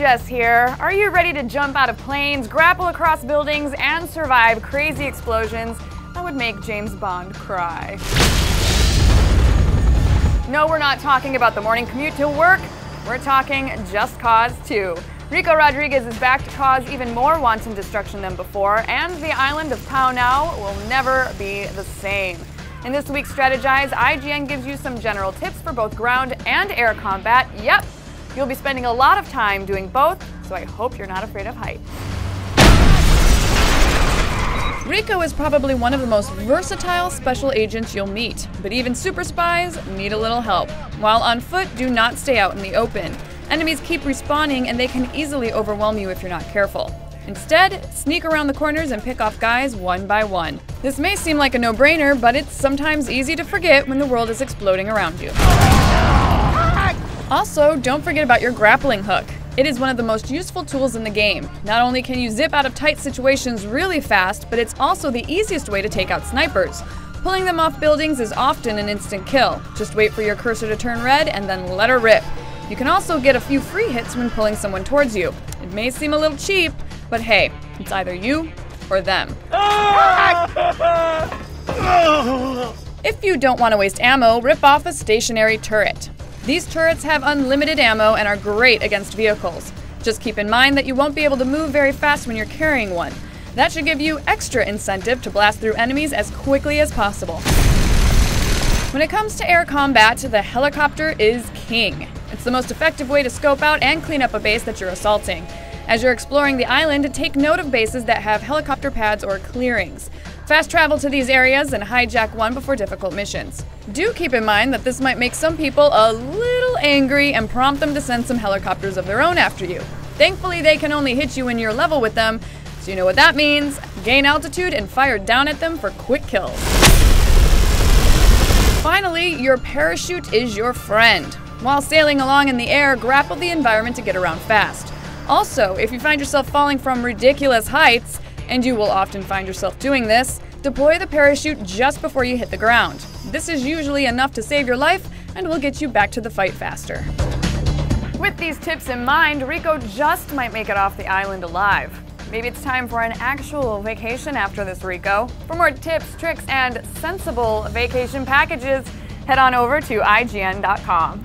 Jess here. Are you ready to jump out of planes, grapple across buildings, and survive crazy explosions that would make James Bond cry? No, we're not talking about the morning commute to work. We're talking Just Cause 2. Rico Rodriguez is back to cause even more wanton destruction than before, and the island of Pow Now will never be the same. In this week's Strategize, IGN gives you some general tips for both ground and air combat. Yep, you'll be spending a lot of time doing both, so I hope you're not afraid of heights. Rico is probably one of the most versatile special agents you'll meet, but even super spies need a little help. While on foot, do not stay out in the open. Enemies keep respawning and they can easily overwhelm you if you're not careful. Instead, sneak around the corners and pick off guys one by one. This may seem like a no-brainer, but it's sometimes easy to forget when the world is exploding around you. Also, don't forget about your grappling hook. It is one of the most useful tools in the game. Not only can you zip out of tight situations really fast, but it's also the easiest way to take out snipers. Pulling them off buildings is often an instant kill. Just wait for your cursor to turn red and then let her rip. You can also get a few free hits when pulling someone towards you. It may seem a little cheap, but hey, it's either you or them. If you don't want to waste ammo, rip off a stationary turret. These turrets have unlimited ammo and are great against vehicles. Just keep in mind that you won't be able to move very fast when you're carrying one. That should give you extra incentive to blast through enemies as quickly as possible. When it comes to air combat, the helicopter is king. It's the most effective way to scope out and clean up a base that you're assaulting. As you're exploring the island, take note of bases that have helicopter pads or clearings. Fast travel to these areas and hijack one before difficult missions. Do keep in mind that this might make some people a little angry and prompt them to send some helicopters of their own after you. Thankfully, they can only hit you when you're level with them, so you know what that means. Gain altitude and fire down at them for quick kills. Finally, your parachute is your friend. While sailing along in the air, grapple the environment to get around fast. Also, if you find yourself falling from ridiculous heights, and you will often find yourself doing this, deploy the parachute just before you hit the ground. This is usually enough to save your life and will get you back to the fight faster. With these tips in mind, Rico just might make it off the island alive. Maybe it's time for an actual vacation after this, Rico. For more tips, tricks, and sensible vacation packages, head on over to IGN.com.